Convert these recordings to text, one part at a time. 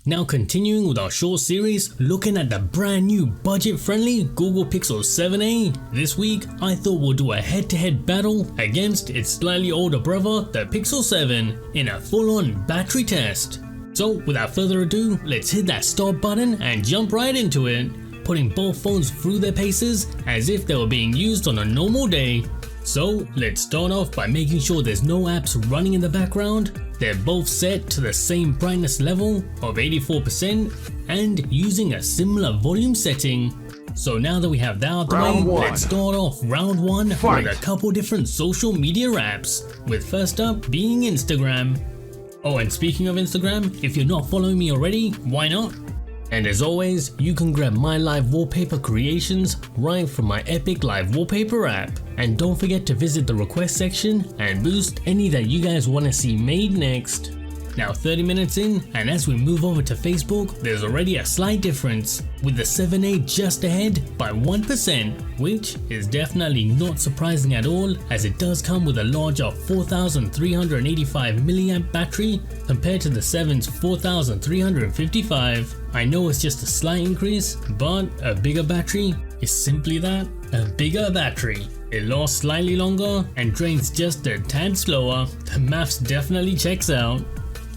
Now continuing with our short series looking at the brand new budget-friendly Google Pixel 7a, this week I thought we'll do a head-to-head battle against its slightly older brother, the Pixel 7, in a full-on battery test. So without further ado, let's hit that start button and jump right into it, putting both phones through their paces as if they were being used on a normal day. So let's start off by making sure there's no apps running in the background, they're both set to the same brightness level of 84% and using a similar volume setting. So now that we have that out the way, let's start off round 1 with a couple different social media apps, with first up being Instagram. Oh, and speaking of Instagram, if you're not following me already, why not? And as always, you can grab my live wallpaper creations right from my Epic Live Wallpaper app. And don't forget to visit the request section and boost any that you guys want to see made next. Now 30 minutes in, and as we move over to Facebook, there's already a slight difference, with the 7a just ahead by 1%, which is definitely not surprising at all, as it does come with a larger 4385 mAh battery compared to the 7's 4355. I know it's just a slight increase, but a bigger battery is simply that, a bigger battery. It lasts slightly longer and drains just a tad slower. The maths definitely checks out.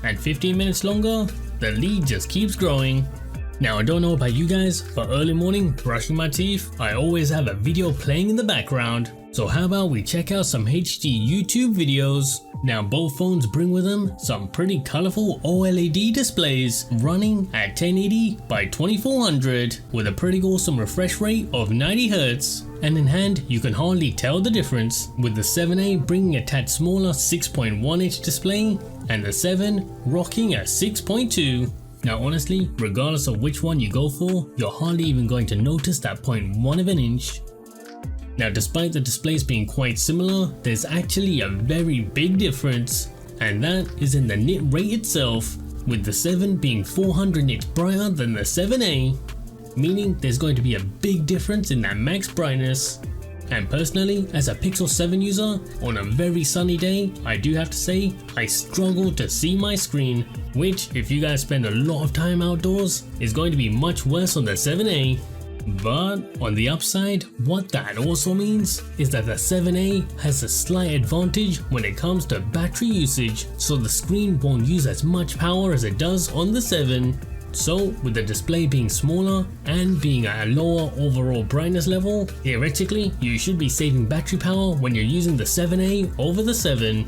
And 15 minutes longer, the lead just keeps growing. Now I don't know about you guys, but early morning brushing my teeth, I always have a video playing in the background. So how about we check out some HD YouTube videos. Now both phones bring with them some pretty colorful OLED displays running at 1080 by 2400 with a pretty awesome refresh rate of 90Hz. And in hand you can hardly tell the difference, with the 7a bringing a tad smaller 6.1 inch display and the 7 rocking a 6.2. Now honestly, regardless of which one you go for, you're hardly even going to notice that 0.1 of an inch. Now despite the displays being quite similar, there's actually a very big difference, and that is in the nit rate itself, with the 7 being 400 nits brighter than the 7a, meaning there's going to be a big difference in that max brightness. And personally, as a Pixel 7 user, on a very sunny day, I do have to say, I struggle to see my screen, which if you guys spend a lot of time outdoors, is going to be much worse on the 7a. But on the upside, what that also means is that the 7a has a slight advantage when it comes to battery usage, so the screen won't use as much power as it does on the 7. So with the display being smaller and being at a lower overall brightness level, theoretically you should be saving battery power when you're using the 7a over the 7.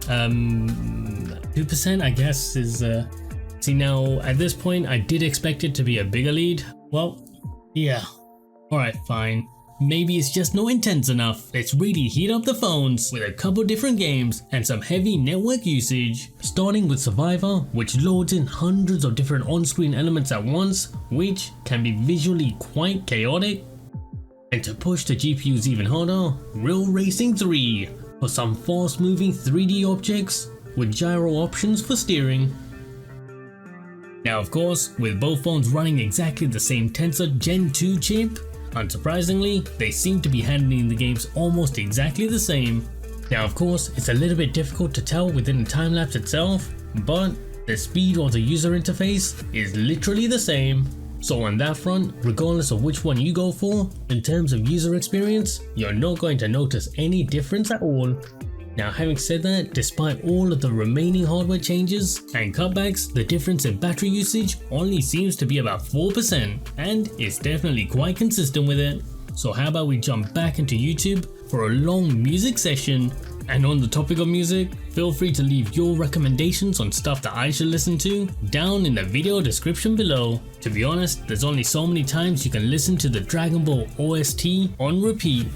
2% I guess is see, now at this point I did expect it to be a bigger lead. Well, yeah, alright, fine. Maybe it's just not intense enough. Let's really heat up the phones with a couple different games and some heavy network usage. Starting with Survivor, which loads in hundreds of different on-screen elements at once, which can be visually quite chaotic. And to push the GPUs even harder, Real Racing 3 for some fast-moving 3D objects with gyro options for steering. Now of course, with both phones running exactly the same Tensor Gen 2 chip, unsurprisingly, they seem to be handling the games almost exactly the same. Now of course, it's a little bit difficult to tell within the time-lapse itself, but the speed of the user interface is literally the same. So on that front, regardless of which one you go for, in terms of user experience, you're not going to notice any difference at all. Now having said that, despite all of the remaining hardware changes and cutbacks, the difference in battery usage only seems to be about 4%, and it's definitely quite consistent with it. So how about we jump back into YouTube for a long music session? And on the topic of music, feel free to leave your recommendations on stuff that I should listen to down in the video description below. To be honest, there's only so many times you can listen to the Dragon Ball OST on repeat.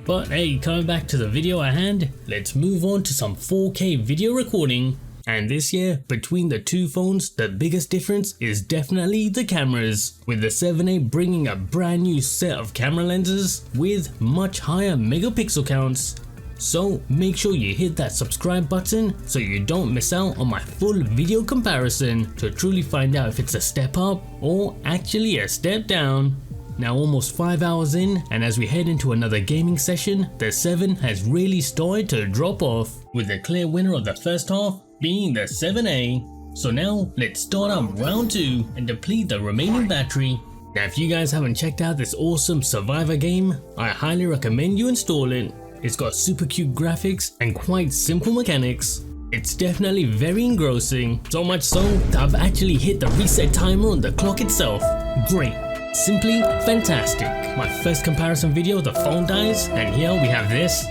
But hey, coming back to the video at hand, let's move on to some 4K video recording. And this year, between the two phones, the biggest difference is definitely the cameras, with the 7a bringing a brand new set of camera lenses with much higher megapixel counts. So make sure you hit that subscribe button so you don't miss out on my full video comparison to truly find out if it's a step up or actually a step down. Now almost 5 hours in, and as we head into another gaming session, the 7 has really started to drop off, with the clear winner of the first half being the 7a. So now let's start up round 2 and deplete the remaining battery. Now if you guys haven't checked out this awesome survivor game, I highly recommend you install it. It's got super cute graphics and quite simple mechanics. It's definitely very engrossing, so much so that I've actually hit the reset timer on the clock itself. Great, simply fantastic. My first comparison video, the phone dies, and here we have this.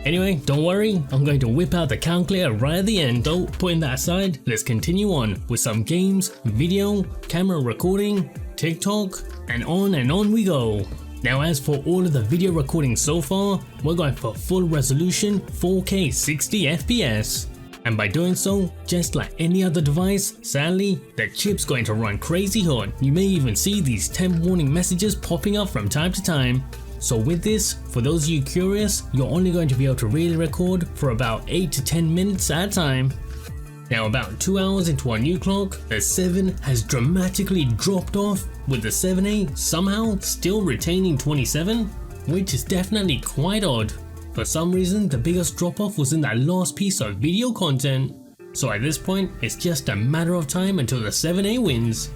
Anyway, don't worry, I'm going to whip out the calculator right at the end. So putting that aside, let's continue on with some games, video, camera recording, TikTok, and on we go. Now as for all of the video recording so far, we're going for full resolution 4K 60 FPS. And by doing so, just like any other device, sadly, the chip's going to run crazy hot. You may even see these temp warning messages popping up from time to time. So with this, for those of you curious, you're only going to be able to really record for about 8 to 10 minutes at a time. Now about 2 hours into our new clock, the 7 has dramatically dropped off, with the 7A somehow still retaining 27, which is definitely quite odd. For some reason, the biggest drop off was in that last piece of video content. So at this point, it's just a matter of time until the 7A wins.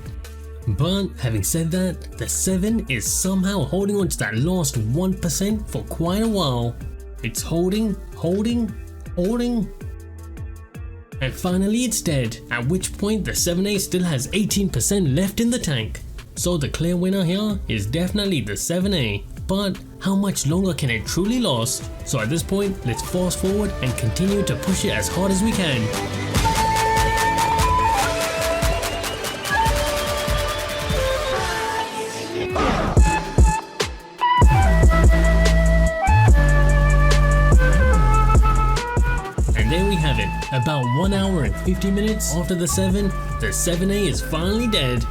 But having said that, the 7 is somehow holding on to that last 1% for quite a while. It's holding, and finally it's dead, at which point the 7A still has 18% left in the tank. So the clear winner here is definitely the 7A, but how much longer can it truly last? So at this point, let's fast forward and continue to push it as hard as we can. About 1 hour and 50 minutes after the 7, the 7A is finally dead.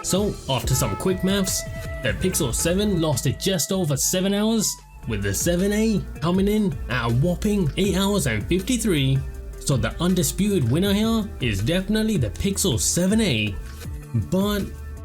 So after some quick maths, the Pixel 7 lasted just over 7 hours, with the 7A coming in at a whopping 8 hours and 53. So the undisputed winner here is definitely the Pixel 7A. But,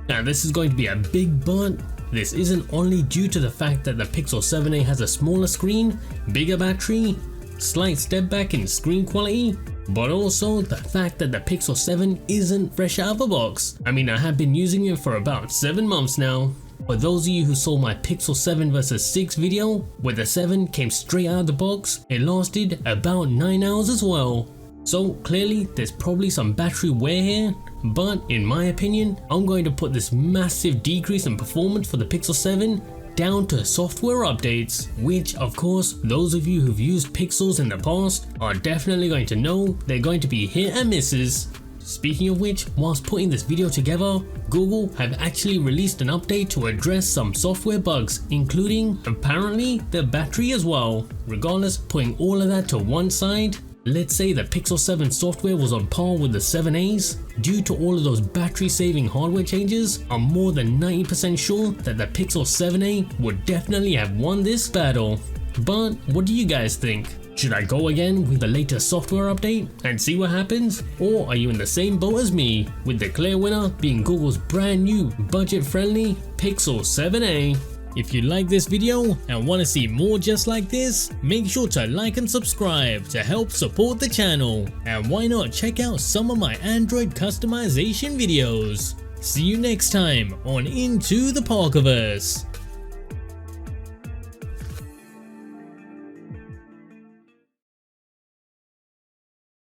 now this is going to be a big but, this isn't only due to the fact that the Pixel 7A has a smaller screen, bigger battery, slight step back in screen quality, but also the fact that the Pixel 7 isn't fresh out of the box. I mean, I have been using it for about 7 months now. For those of you who saw my Pixel 7 vs 6 video, where the 7 came straight out of the box, it lasted about 9 hours as well. So clearly there's probably some battery wear here, but in my opinion, I'm going to put this massive decrease in performance for the Pixel 7 down to software updates, which of course those of you who've used Pixels in the past are definitely going to know they're going to be hit and misses. Speaking of which, whilst putting this video together, Google have actually released an update to address some software bugs, including apparently the battery as well. Regardless, putting all of that to one side, let's say the Pixel 7 software was on par with the 7A's. Due to all of those battery saving hardware changes, I'm more than 90% sure that the Pixel 7A would definitely have won this battle. But what do you guys think? Should I go again with the latest software update and see what happens? Or are you in the same boat as me, with the clear winner being Google's brand new budget friendly Pixel 7A? If you like this video and want to see more just like this, make sure to like and subscribe to help support the channel. And why not check out some of my Android customization videos. See you next time on Into the Parkerverse.